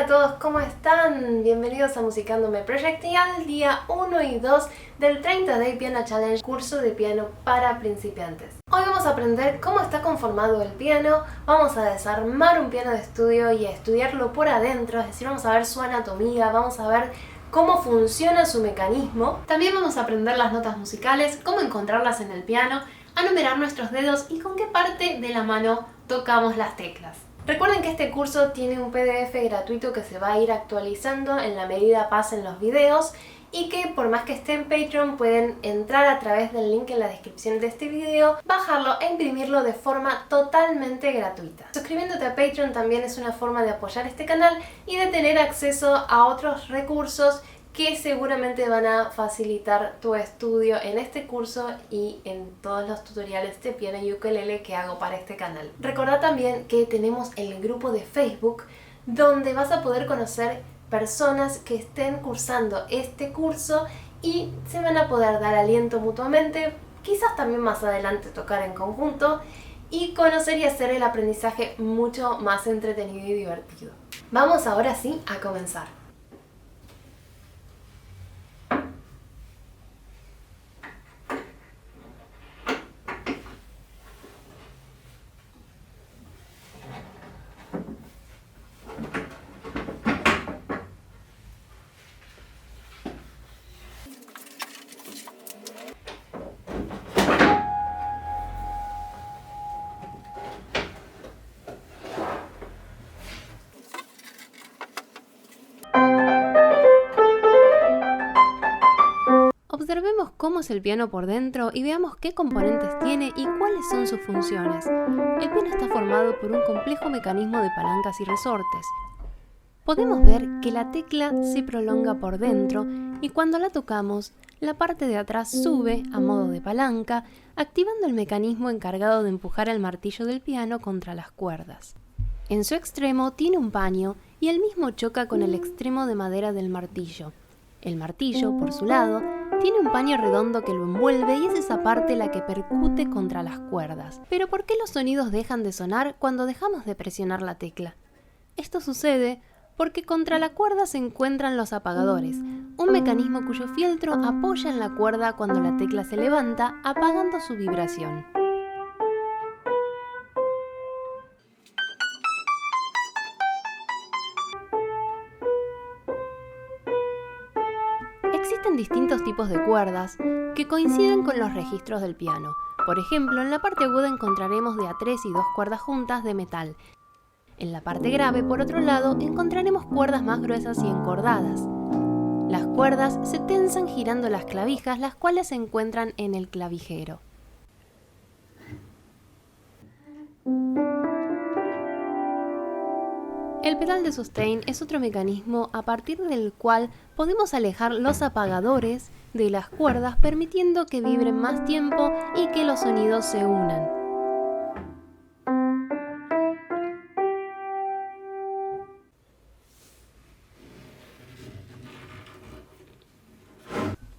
a todos, ¿cómo están? Bienvenidos a Musicándome Project y al día 1 y 2 del 30 Day Piano Challenge, curso de piano para principiantes. Hoy vamos a aprender cómo está conformado el piano, vamos a desarmar un piano de estudio y a estudiarlo por adentro, es decir, vamos a ver su anatomía, vamos a ver cómo funciona su mecanismo. También vamos a aprender las notas musicales, cómo encontrarlas en el piano, a numerar nuestros dedos y con qué parte de la mano tocamos las teclas. Recuerden que este curso tiene un PDF gratuito que se va a ir actualizando en la medida pasen los videos y que por más que esté en Patreon pueden entrar a través del link en la descripción de este video, bajarlo e imprimirlo de forma totalmente gratuita. Suscribiéndote a Patreon también es una forma de apoyar este canal y de tener acceso a otros recursos que seguramente van a facilitar tu estudio en este curso y en todos los tutoriales de piano y ukelele que hago para este canal. Recordá también que tenemos el grupo de Facebook donde vas a poder conocer personas que estén cursando este curso y se van a poder dar aliento mutuamente, quizás también más adelante tocar en conjunto y conocer y hacer el aprendizaje mucho más entretenido y divertido. Vamos ahora sí a comenzar. Observemos cómo es el piano por dentro y veamos qué componentes tiene y cuáles son sus funciones. El piano está formado por un complejo mecanismo de palancas y resortes. Podemos ver que la tecla se prolonga por dentro y cuando la tocamos, la parte de atrás sube a modo de palanca, activando el mecanismo encargado de empujar el martillo del piano contra las cuerdas. En su extremo tiene un paño y el mismo choca con el extremo de madera del martillo. El martillo, por su lado, tiene un paño redondo que lo envuelve y es esa parte la que percute contra las cuerdas. Pero ¿por qué los sonidos dejan de sonar cuando dejamos de presionar la tecla? Esto sucede porque contra la cuerda se encuentran los apagadores, un mecanismo cuyo fieltro apoya en la cuerda cuando la tecla se levanta, apagando su vibración. Existen distintos tipos de cuerdas que coinciden con los registros del piano. Por ejemplo, en la parte aguda encontraremos de a 3 y 2 cuerdas juntas de metal. En la parte grave, por otro lado, encontraremos cuerdas más gruesas y encordadas. Las cuerdas se tensan girando las clavijas, las cuales se encuentran en el clavijero. El pedal de sustain es otro mecanismo a partir del cual podemos alejar los apagadores de las cuerdas, permitiendo que vibren más tiempo y que los sonidos se unan.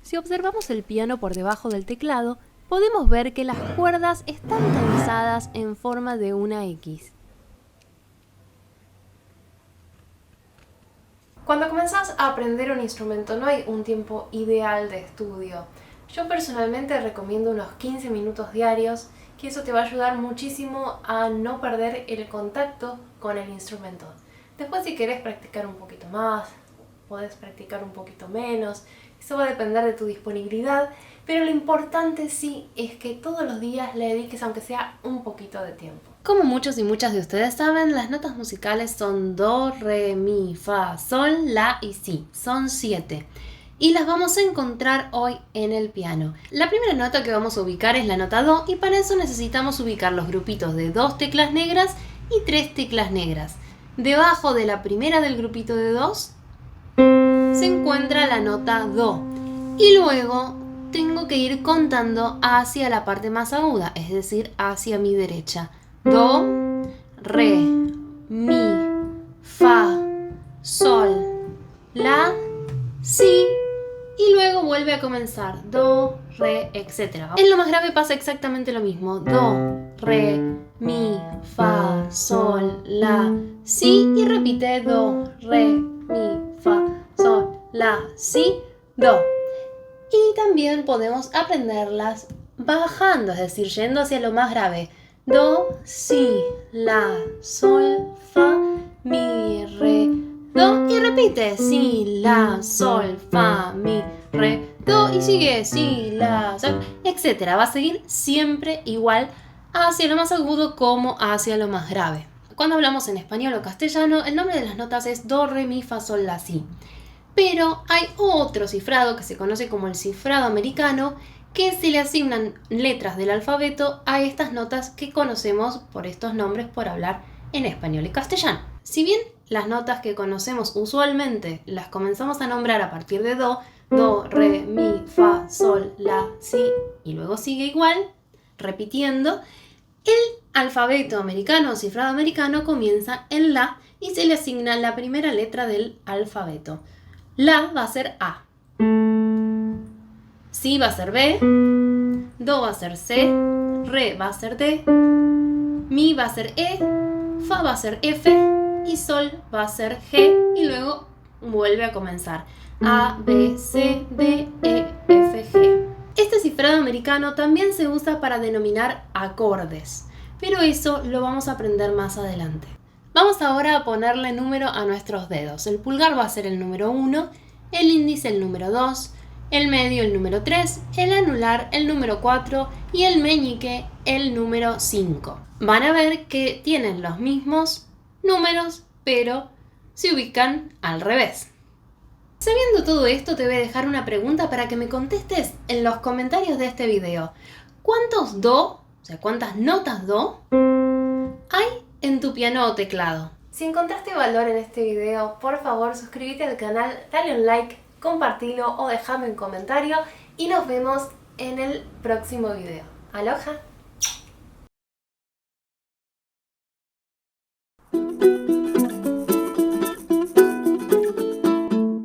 Si observamos el piano por debajo del teclado, podemos ver que las cuerdas están tensadas en forma de una X. Cuando comenzás a aprender un instrumento no hay un tiempo ideal de estudio. Yo personalmente recomiendo unos 15 minutos diarios, que eso te va a ayudar muchísimo a no perder el contacto con el instrumento. Después si querés practicar un poquito más, podés practicar un poquito menos, eso va a depender de tu disponibilidad, pero lo importante sí es que todos los días le dediques aunque sea un poquito de tiempo. Como muchos y muchas de ustedes saben, las notas musicales son do, re, mi, fa, sol, la y si. Son 7. Y las vamos a encontrar hoy en el piano. La primera nota que vamos a ubicar es la nota do y para eso necesitamos ubicar los grupitos de 2 teclas negras y 3 teclas negras. Debajo de la primera del grupito de 2 se encuentra la nota do. Y luego tengo que ir contando hacia la parte más aguda, es decir, hacia mi derecha. Do, re, mi, fa, sol, la, si y luego vuelve a comenzar do, re, etc. En lo más grave pasa exactamente lo mismo. Do, re, mi, fa, sol, la, si y repite do, re, mi, fa, sol, la, si, do. Y también podemos aprenderlas bajando, es decir, yendo hacia lo más grave. Do, si, la, sol, fa, mi, re, do. Y repite, si, la, sol, fa, mi, re, do. Y sigue, si, la, sol, etc. Va a seguir siempre igual hacia lo más agudo como hacia lo más grave. Cuando hablamos en español o castellano, el nombre de las notas es do, re, mi, fa, sol, la, si. Pero hay otro cifrado que se conoce como el cifrado americano, que se le asignan letras del alfabeto a estas notas que conocemos por estos nombres por hablar en español y castellano. Si bien las notas que conocemos usualmente las comenzamos a nombrar a partir de do, re, mi, fa, sol, la, si, y luego sigue igual, repitiendo, el alfabeto americano o cifrado americano comienza en la y se le asigna la primera letra del alfabeto. La va a ser A, Si va a ser B, Do va a ser C, Re va a ser D, Mi va a ser E, Fa va a ser F y Sol va a ser G y luego vuelve a comenzar A, B, C, D, E, F, G. Este cifrado americano también se usa para denominar acordes, pero eso lo vamos a aprender más adelante. Vamos ahora a ponerle número a nuestros dedos. El pulgar va a ser el número 1, el índice el número 2, el medio el número 3, el anular el número 4 y el meñique el número 5. Van a ver que tienen los mismos números, pero se ubican al revés. Sabiendo todo esto, te voy a dejar una pregunta para que me contestes en los comentarios de este video. ¿Cuántos do, o sea, cuántas notas do hay en tu piano o teclado? Si encontraste valor en este video, por favor suscríbete al canal, dale un like, compartilo o déjame un comentario y nos vemos en el próximo video. ¡Aloha!